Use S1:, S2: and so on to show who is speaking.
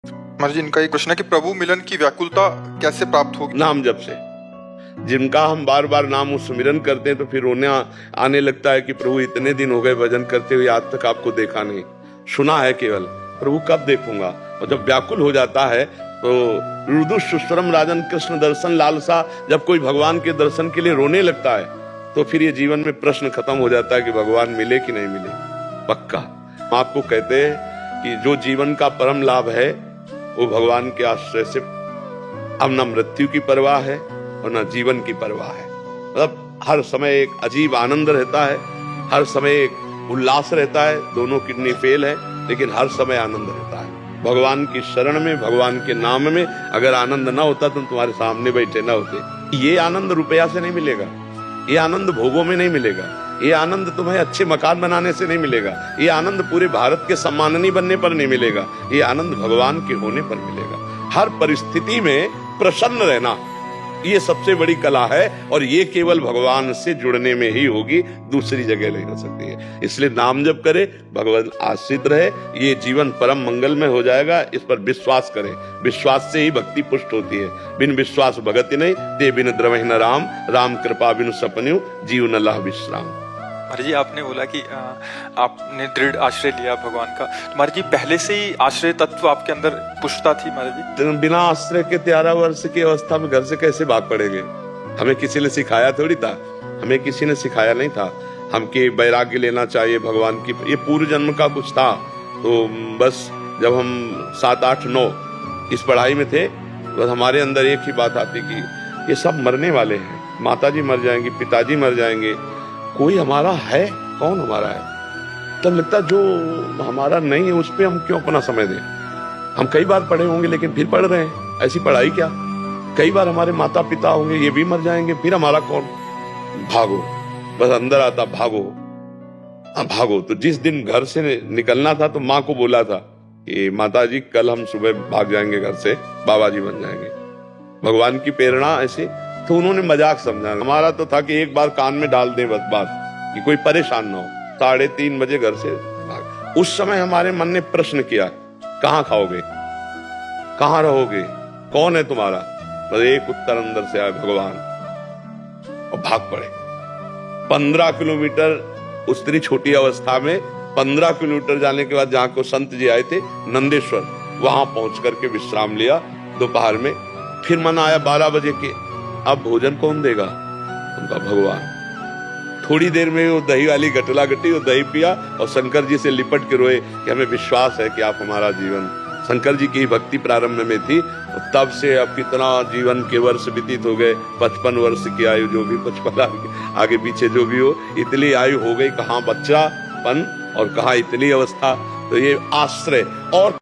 S1: महाराज जी, इनका एक प्रश्न है कि प्रभु मिलन की व्याकुलता कैसे प्राप्त होगी?
S2: नाम जप से। जिनका हम बार बार नाम सुमिरन करते हैं तो फिर रोने आने लगता है कि प्रभु इतने दिन हो गए भजन करते हुए, आज तक आपको देखा नहीं, सुना है केवल, प्रभु कब देखूंगा। और जब व्याकुल हो जाता है तो रुदु सुश्रम राजन कृष्ण दर्शन लालसा, जब कोई भगवान के दर्शन के लिए रोने लगता है तो फिर ये जीवन में प्रश्न खत्म हो जाता है कि भगवान मिले कि नहीं मिले। पक्का हम आपको कहते हैं कि जो जीवन का परम लाभ है वो भगवान के आश्रय से अब न मृत्यु की परवाह है और न जीवन की परवाह है। मतलब हर समय एक अजीब आनंद रहता है, हर समय एक उल्लास रहता है। दोनों किडनी फेल है लेकिन हर समय आनंद रहता है। भगवान की शरण में, भगवान के नाम में अगर आनंद ना होता तो तुम्हारे सामने बैठे ना होते। ये आनंद रुपया से नहीं मिलेगा, ये आनंद भोगों में नहीं मिलेगा, ये आनंद तुम्हें अच्छे मकान बनाने से नहीं मिलेगा, ये आनंद पूरे भारत के सम्माननीय बनने पर नहीं मिलेगा, ये आनंद भगवान के होने पर मिलेगा। हर परिस्थिति में प्रसन्न रहना, ये सबसे बड़ी कला है और ये केवल भगवान से जुड़ने में ही होगी, दूसरी जगह नहीं हो सकती है। इसलिए नाम जप करे, भगवान आश्रित रहे, ये जीवन परम मंगल में हो जाएगा। इस पर विश्वास करें, विश्वास से ही भक्ति पुष्ट होती है। बिन विश्वास भगति नहीं, ते बिन द्रवहि न राम, राम कृपा बिन सपन्यु, जीव न लह विश्राम।
S1: महाराज जी, आपने बोला कि आपने दृढ़ आश्रय लिया भगवान का। महाराज जी, पहले से ही आश्रय तत्व आपके अंदर पुष्टता थी महाराज जी?
S2: बिना आश्रय के 13 वर्ष की अवस्था में घर से कैसे भाग पड़ेंगे? हमें किसी ने सिखाया थोड़ी था, हमें किसी ने सिखाया नहीं था। हमके वैराग्य लेना चाहिए भगवान की, ये पूर्व जन्म का कुछ था। तो बस जब हम 7, 8, 9 इस पढ़ाई में थे, बस हमारे अंदर एक ही बात आती कि ये सब मरने वाले हैं। माताजी मर जाएंगी, पिताजी मर जाएंगे, कोई हमारा है? कौन हमारा है? तब लगता जो हमारा नहीं है उस पे हम क्यों अपना समय दें। हम कई बार पढ़े होंगे लेकिन फिर पढ़ रहे हैं, ऐसी पढ़ाई क्या। कई बार हमारे माता पिता होंगे, ये भी मर जाएंगे, फिर हमारा कौन। भागो, बस अंदर आता भागो, भागो। तो जिस दिन घर से निकलना था तो माँ को बोला था कि माता जी कल हम सुबह भाग जाएंगे घर से, बाबा जी बन जाएंगे। भगवान की प्रेरणा ऐसे, तो उन्होंने मजाक समझा। हमारा तो था कि एक बार कान में डाल दें बस बात, कि कोई परेशान ना हो। 3:30 बजे घर से भाग। उस समय हमारे मन ने प्रश्न किया, कहाँ खाओगे, कहाँ रहोगे, कौन है तुम्हारा? बस एक उत्तर अंदर से आया, भगवान, और भाग पड़े। 15 किलोमीटर उस इतनी छोटी अवस्था में 15 किलोमीटर जाने के बाद जहाँ को संत जी आए थे नंदेश्वर, वहां पहुंच करके विश्राम लिया दोपहर में। फिर मन आया 12 बजे के, अब भोजन कौन देगा? उनका भगवान। थोड़ी देर में वो दही वाली गटला गटी, वो दही पिया और शंकर जी से लिपट के रोए कि हमें विश्वास है कि आप हमारा जीवन। शंकर जी की भक्ति प्रारंभ में थी, तब से अब कितना जीवन के वर्ष व्यतीत हो गए। 55 वर्ष की आयु, जो भी 55 आगे पीछे जो भी हो, इतनी आयु हो गई, कहाँ बच्चापन और कहाँ इतनी अवस्था। तो ये आश्रय और